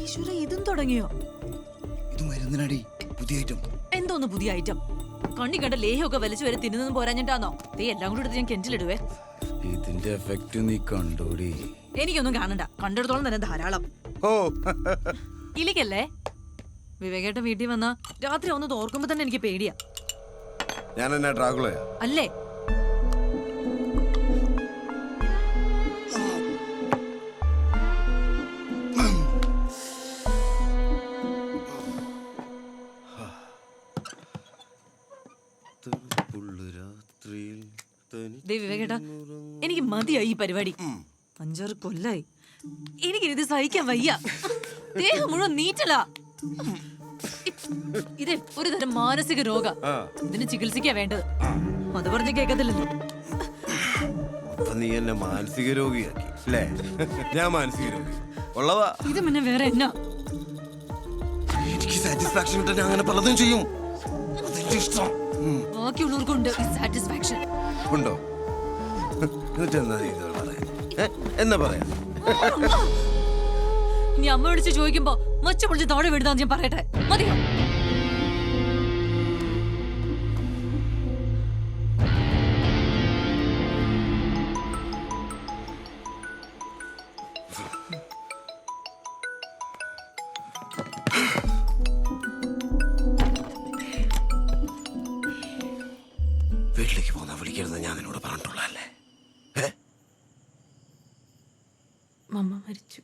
ഈശ്വര, ഇതും തുടങ്ങിയോ? ഇത് മരുന്നിനടി പുതിയ ഐറ്റം. എന്തോന്ന് പുതിയ ഐറ്റം? കണ്ണി കണ്ട ലേഹമൊക്കെ വലിച്ചു വരെ തിന്നുന്നതും പോരാഞ്ഞിട്ടാന്നോ എല്ലാം കൂടി എടുത്ത് ഞാൻ കെഞ്ചിലിടുവേ. ഇതിന്റെ എഫക്റ്റ് നീ കണ്ടോടി? എനിക്കൊന്നും കാണണ്ട, കണ്ടെടുത്തോളം തന്നെ ധാരാളം. ഓ ഇലിക്കല്ലേ വിവേകേട്ടൻ വീട്ടിൽ വന്ന രാത്രി ഒന്ന് തോർക്കുമ്പോ തന്നെ എനിക്ക് പേടിയാ. ഞാൻ എന്നാ ഡ്രാഗുളയാ? അല്ലേ? വിവേകേട്ടാ, എനിക്ക് മതിയായി ഈ പരിപാടി. 5-6 കൊല്ലായി. എനിക്കിത് സഹിക്കാൻ വയ്യ. ദേഹം മുഴുവൻ നീറ്റലാ. ഇത് ഒരു തരം മാനസിക രോഗ. ഇതിന് ചികിത്സിക്കാ വേണ്ടത്. അത് പറഞ്ഞ് കേൾക്കത്തില്ലല്ലോ. നീ എന്നെ മാനസിക രോഗിയാക്കി അല്ലേ? ഞാൻ മാനസിക രോഗി ഉള്ളതാ. ഇത് പിന്നെ വേറെ എന്നാ? എനിക്ക് സാറ്റിസ്ഫാക്ഷൻ കിട്ടാൻ അങ്ങനെ പലതും ചെയ്യും. ഇഷ്ടം ബാക്കിയുള്ളവർക്കുണ്ട് സാറ്റിസ്ഫാക്ഷൻ. ഉണ്ടോ? എന്നിട്ട് എന്നാ പറയാ? നീ അമ്മ വിളിച്ച് ചോദിക്കുമ്പോ മച്ച പൊളിച്ച് തോടെ വിടുതാന്ന് ഞാൻ പറയട്ടെ, മതിയോ? വീട്ടിലേക്ക് പോന്നാ വിളിക്കരുത് ഞാൻ നിന്നോട് പറഞ്ഞിട്ടുള്ളതല്ലേ? മമ്മ മരിച്ചു.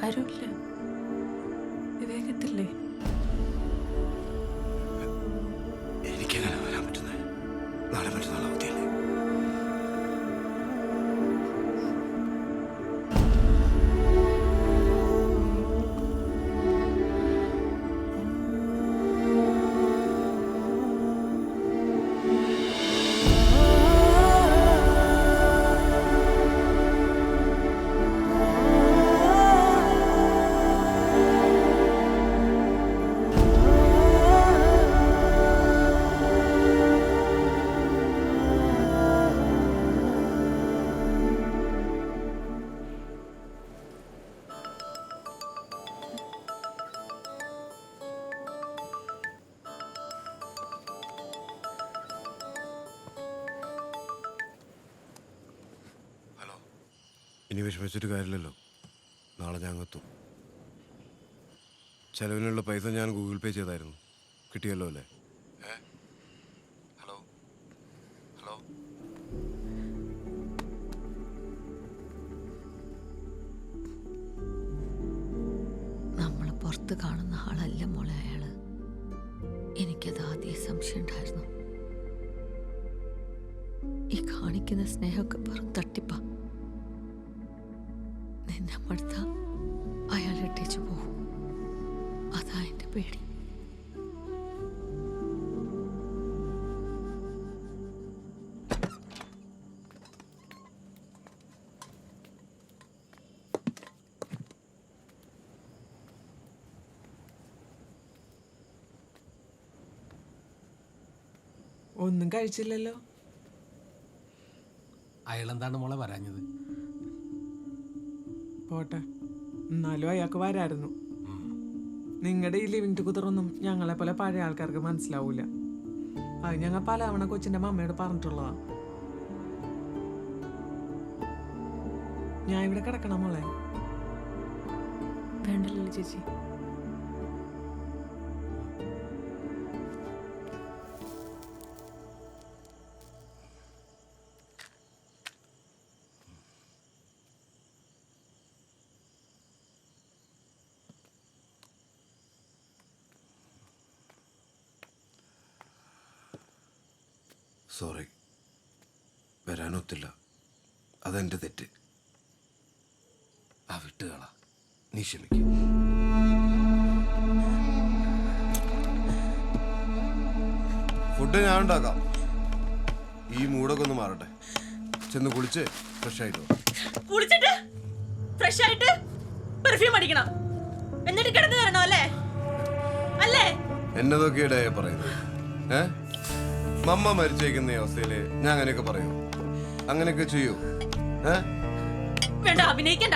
ആരുമില്ല. വിവേകത്തില്ലേ? എനിക്കെങ്ങനെ വരാൻ പറ്റുന്നത്? നാളെ മറ്റന്നാൾ അവധിയല്ലേ? ഇനി വിഷമിച്ചിട്ട് കാര്യമില്ലല്ലോ. നാളെ ഞാൻ എത്തും. ചെലവിനുള്ള പൈസ ഞാൻ ഗൂഗിൾ പേ ചെയ്തായിരുന്നു. കിട്ടിയല്ലോ അല്ലേ? ഹലോ ഹലോ നമ്മൾ പുറത്ത് കാണുന്ന ആളല്ല മോളെ അയാള്. എനിക്കത് ആദ്യം സംശയം ഉണ്ടായിരുന്നു. ഈ കാണിക്കുന്ന സ്നേഹമൊക്കെ വെറും തട്ടിപ്പാ. നിന്നെ മടുത്ത അയാൾ ഇട്ടേച്ചു പോകും. അതാ എന്റെ പേടി. ഒന്നും കഴിച്ചില്ലല്ലോ. അയാളെന്താണ് മോളെ പറയാഞ്ഞത്? പോട്ടെ, എന്നാലും അയാൾക്ക് വരായിരുന്നു. നിങ്ങളുടെ ഈ ലിവിങ് ടുഗദറൊന്നും ഞങ്ങളെ പോലെ പഴയ ആൾക്കാർക്ക് മനസ്സിലാവൂല. അത് ഞങ്ങൾ പലവണ കൊച്ചിന്റെ മമ്മയോട് പറഞ്ഞിട്ടുള്ളതാ. ഞാൻ ഇവിടെ കിടക്കണം മോളെ? വേണ്ടല്ലോ ചേച്ചി. സോറി, വരാനൊത്തില്ല. അതെന്റെ തെറ്റ്. ആ വിട്ടുകള, നീ ക്ഷമിക്കും. ഫുഡ് ഞാൻ ഉണ്ടാക്കാം. ഈ മൂടൊക്കെ ഒന്ന് മാറട്ടെ. ചെന്ന് കുളിച്ച് ഫ്രഷ് ആയിട്ട് കുളിച്ചിട്ട് ഫ്രഷ് ആയിട്ട് പെർഫ്യൂം അടിക്കണം, എന്നിട്ട് കിടന്നു തരണോ അല്ലേ? അല്ലേ? എന്നതൊക്കെയുടെ പറയുന്നത്? മമ്മ മരിച്ചേക്കുന്ന അവസ്ഥയില് ഞാൻ അങ്ങനെയൊക്കെ പറയൂ, അങ്ങനെയൊക്കെ ചെയ്യൂ? വേണ്ട, അഭിനയിക്കണ്ട.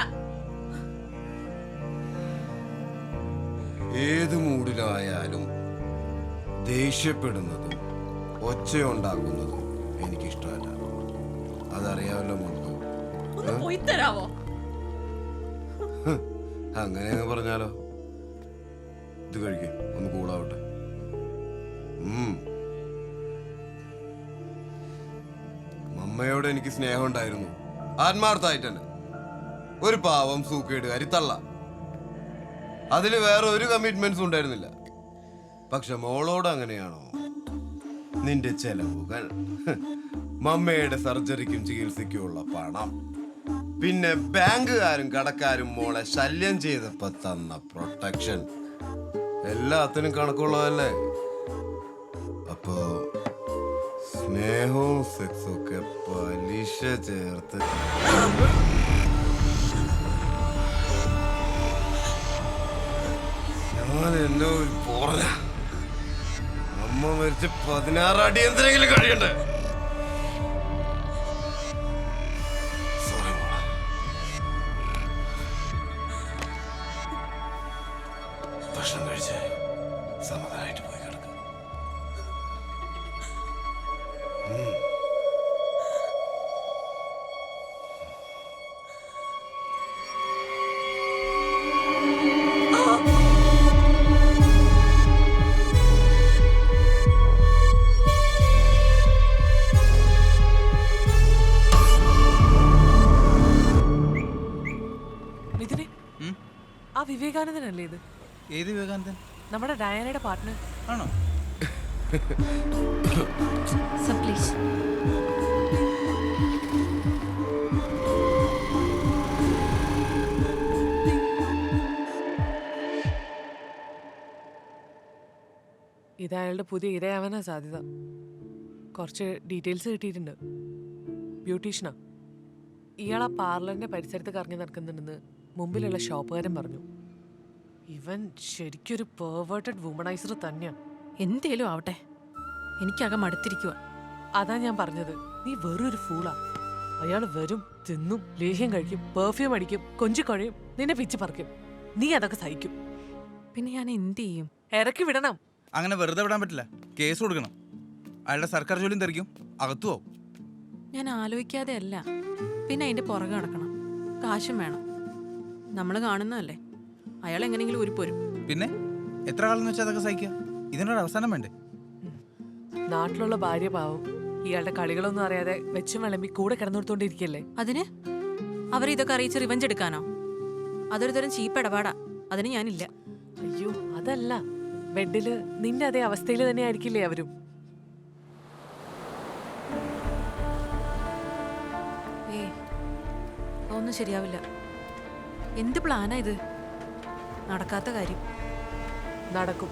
ഏത് മൂഡിലായാലും ദേഷ്യപ്പെടുന്നതും ഒച്ചയുണ്ടാക്കുന്നതും എനിക്കിഷ്ടമല്ല. അതറിയാമല്ലോ മുൻപ്. ഒന്ന് പോയി തരാവോ? അങ്ങനെ അങ്ങ് പറഞ്ഞാലോ? ഇത് കഴിക്കും, ഒന്ന് കൂളാവട്ടെ. മമ്മയോട് എനിക്ക് സ്നേഹം ഉണ്ടായിരുന്നു, ആത്മാർത്ഥമായിട്ട് തന്നെ. ഒരു പാവം സൂക്കേടുകാരി തള്ള. അതില് വേറെ ഒരു കമ്മിറ്റ്മെന്റ്സും ഉണ്ടായിരുന്നില്ല. പക്ഷെ മോളോട് അങ്ങനെയാണോ? നിന്റെ ചെലവുകൾ, മമ്മയുടെ സർജറിക്കും ചികിത്സയ്ക്കുമുള്ള പണം, പിന്നെ ബാങ്കുകാരും കടക്കാരും മോളെ ശല്യം ചെയ്തപ്പോ തന്ന പ്രൊട്ടക്ഷൻ, എല്ലാത്തിനും കണക്കുള്ളതല്ലേ? അപ്പോ സ്നേഹവും സെക്സും ഒക്കെ പലിശ ചേർത്ത് ഞാൻ എന്നെ ഒരു പോറല. അമ്മ മരിച്ച് 16 അടി എന്തെങ്കിലും കഴിയണ്ടേ? ഭക്ഷണം കഴിച്ച് സമാധാനമായിട്ട് പോയി കിടക്കും. മിഥുനെ, ആ വിവേകാനന്ദനല്ലേ ഇത്? ഏത് വിവേകാനന്ദൻ? നമ്മുടെ ഡയാനയുടെ പാർട്ട്ണർ ആണോ? Sir please. ഇത് അയാളുടെ പുതിയ ഇരയാവാനാ സാധ്യത. കുറച്ച് ഡീറ്റെയിൽസ് കിട്ടിയിട്ടുണ്ട്. ബ്യൂട്ടീഷ്യനാ. ഇയാൾ ആ പാർലറിന്റെ പരിസരത്ത് കറങ്ങി നടക്കുന്നുണ്ടെന്ന് മുമ്പിലുള്ള ഷോപ്പുകാരൻ പറഞ്ഞു. ഇവൻ ശരിക്കൊരു പെർവേർട്ടഡ് വുമണൈസർ തന്നെയാ. എന്തേലും ആവട്ടെ, എനിക്കകം മടുത്തിരിക്കുക. അതാ ഞാൻ പറഞ്ഞത്, നീ വെറൊരു ഫൂളാ. അയാൾ വരും, തിന്നും, ലേഹ്യം കഴിക്കും, പെർഫ്യൂം അടിക്കും, കൊഞ്ചിക്കൊഴയും, നിന്നെ പിച്ച് പറിക്കും. നീ അതൊക്കെ സഹിക്കും. പിന്നെ ഞാൻ എന്ത് ചെയ്യും? ഇറക്കി വിടണം. അങ്ങനെ വെറുതെ വിടാൻ പറ്റില്ല, കേസ് കൊടുക്കണം. അയാളുടെ സർക്കാർ ജോലിയും തെറിക്കും, അകത്തു പോവും. ഞാൻ ആലോചിക്കാതെ അല്ല, പിന്നെ അതിന്റെ പുറകെ നടക്കണം. കാശും വേണം. നമ്മൾ കാണുന്നതല്ലേ, അയാൾ എങ്ങനെയെങ്കിലും ഉരുപ്പോരും. പിന്നെ എത്ര കാലം വെച്ചാൽ അതൊക്കെ സഹിക്കുക? ഇതിനൊരു അവസാനം വേണ്ടേ? നാട്ടിലുള്ള ഭാര്യ പാവം ഇയാളുടെ കളികളൊന്നും അറിയാതെ വെച്ചും വിളമ്പി കൂടെ കിടന്നുകൊടുത്തോണ്ടിരിക്കല്ലേ. അതിന് അവരിതൊക്കെ അറിയിച്ച് റിവഞ്ച് എടുക്കാനോ? അതൊരു തരം ചീപ്പ് ഇടപാടാ. അതിന് ഞാനില്ല. അയ്യോ അതല്ല, ബെഡില് നിന്റെ അതേ അവസ്ഥയിൽ തന്നെ ആയിരിക്കില്ലേ അവരും? ഒന്നും ശരിയാവില്ല. എന്ത് പ്ലാനാ ഇത്? നടക്കാത്ത കാര്യം. നടക്കും.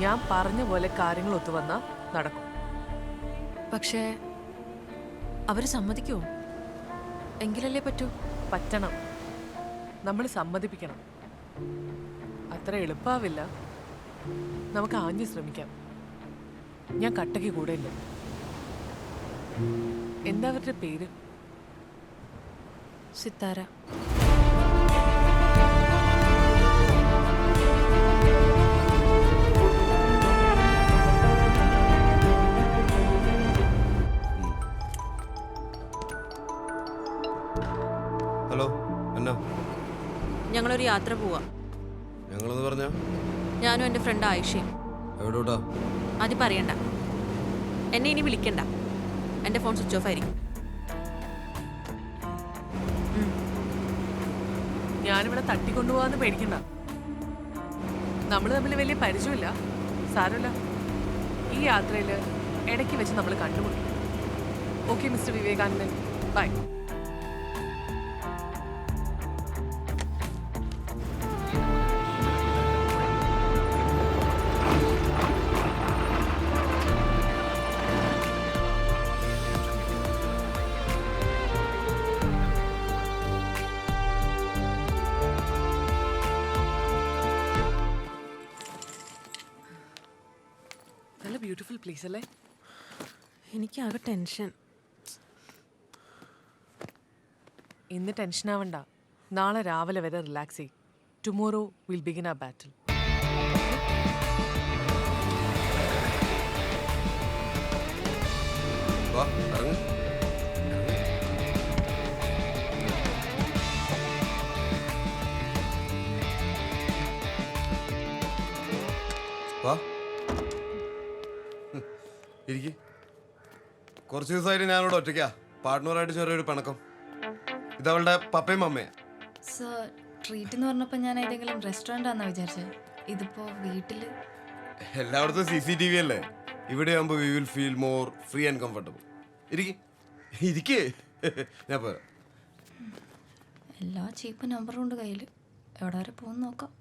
ഞാൻ പറഞ്ഞ പോലെ കാര്യങ്ങൾ ഒത്തുവന്നാ നടക്കും. പക്ഷേ അവര് സമ്മതിക്കുമോ? എങ്കിലല്ലേ പറ്റൂ. പറ്റണം. നമ്മൾ സമ്മതിപ്പിക്കണം. അത്ര എളുപ്പാവില്ല. നമുക്ക് ആഞ്ഞു ശ്രമിക്കാം. ഞാൻ കട്ടയ്ക്ക് കൂടെ ഇല്ല. എന്താ അവരുടെ പേര്? സിത്താര. ഹലോ, എന്നാ? ഞങ്ങളൊരു യാത്ര പോവാ. ഞങ്ങളെന്ന് പറഞ്ഞ? ഞാനും എൻ്റെ ഫ്രണ്ട് ആയിഷയും. എവിടോട്ടാ? അത് പറയണ്ട. എന്നെ ഇനി വിളിക്കണ്ട. എൻ്റെ ഫോൺ സ്വിച്ച് ഓഫ് ആയിരിക്കും. ഞാനിവിടെ തട്ടിക്കൊണ്ടുപോകാന്ന് പേടിക്കണ്ട. നമ്മൾ തമ്മിൽ വലിയ പരിചയമില്ല. സാരമില്ല. ഈ യാത്രയിൽ ഇടയ്ക്ക് വെച്ച് നമ്മൾ കണ്ടുമുട്ടും. Okay mister Vivekanandan, bye. Beautiful place അല്ലേ? എനിക്കാകെ ടെൻഷൻ. ഇന്ന് ടെൻഷൻ ആവണ്ട. നാളെ രാവിലെ വരെ റിലാക്സ് ചെയ്യും. ടുമോറോ വിൽ ബിഗിൻ ആ ബാറ്റിൽ. വാ ഇറങ്ങ്. വാ ഇരിക്ക്. കുറച്ച് ദിവസമായിട്ട് ഞാനിവിടെ ഒറ്റയ്ക്കാ. പാർട്ട്ണറായിട്ട് ചെറിയൊരു പിണക്കം. ഇതവളുടെ പപ്പയും അമ്മയാ. സർ, ട്രീറ്റ് എന്ന് പറഞ്ഞപ്പോൾ ഞാൻ ഏതെങ്കിലും റെസ്റ്റോറൻ്റ് ആണെന്ന് വിചാരിച്ചത്. ഇതിപ്പോൾ വീട്ടിൽ എല്ലായിടത്തും CCTV അല്ലേ. ഇവിടെ ആകുമ്പോൾ we will feel more free and comfortable. ഇരിക്കേ ഞാൻ പോരാ. എല്ലാ ചീപ്പ് നമ്പറും ഉണ്ട് കയ്യിൽ. എവിടെ വരെ പോകുന്നു നോക്കാം.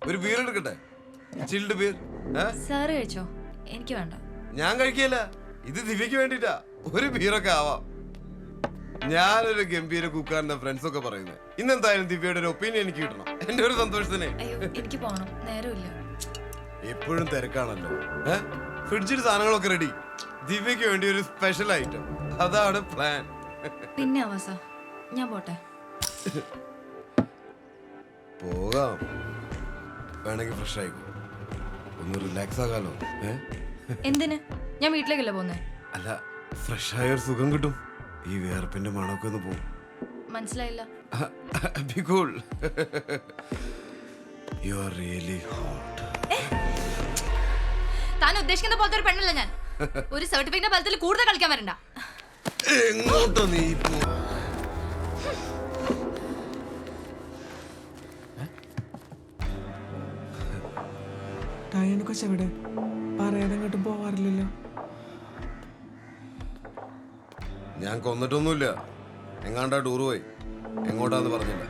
ഒരു ബീർ എടുക്കട്ടെ? Chilled beer. സാറ് കഴിച്ചോ? എനിക്ക് വേണ്ട. ഞാൻ കഴിക്കില്ല. ഇത് ദിവ്യക്ക് വേണ്ടിട്ടാ. ഒരു ബീറൊക്കെ ആവാം. ഞാനൊരു ഗംഭീര കുക്കാരൻ്റെ ഫ്രണ്ട്സൊക്കെ പറയുന്നത്. ഇന്നെന്തായാലും ദിവ്യയുടെ ഒരു ഒപ്പീനിയൻ എനിക്ക് കിട്ടണം. എൻ്റെ ഒരു സന്തോഷത്തിനെ. അയ്യോ, എനിക്ക് പോകണം, നേരമില്ല. എപ്പോഴും തിരക്കാണല്ലോ. ഫ്രിഡ്ജിൽ സാധനങ്ങളൊക്കെ റെഡി. ദിവ്യക്ക് വേണ്ടി ഒരു സ്പെഷ്യൽ ഐറ്റം. അതാണ് പ്ലാൻ. പിന്നെ ആവാസ, ഞാൻ പോട്ടെ. പോകാം. വേണമെങ്കിൽ ഫ്രഷ് ആയിക്കോ. ഒന്ന് റിലാക്സ് ആകാലോ. എന്തിന്? ഞാൻ വീട്ടിലേക്കല്ലേ പോകുന്നേ? അല്ല, ഫ്രഷ് ആയ ഒരു സുഖം കിട്ടും. ഈ വേർപ്പിന്റെ മണമൊക്കെ ഒന്ന് പോകും. മനസ്സിലായില്ല. Be cool. You are really hot. താൻ ഉദ്ദേശിക്കുന്ന പോലത്തെ ഒരു പെണ്ണല്ല ഞാൻ. ഒരു സർട്ടിഫിക്കറ്റ് ബലത്തിൽ കൂടുതൽ കളിക്കാൻ വരണ്ട. എങ്ങോട്ടോ നീ പോ? ഡയാന കൊച്ചെവിടെ? പറയാതെ അങ്ങോട്ടും പോവാറില്ലല്ലോ. ഞാൻ കൊന്നിട്ടൊന്നുമില്ല. എങ്ങാണ്ടാ ടൂർ പോയി. എങ്ങോട്ടാന്ന് പറഞ്ഞില്ല.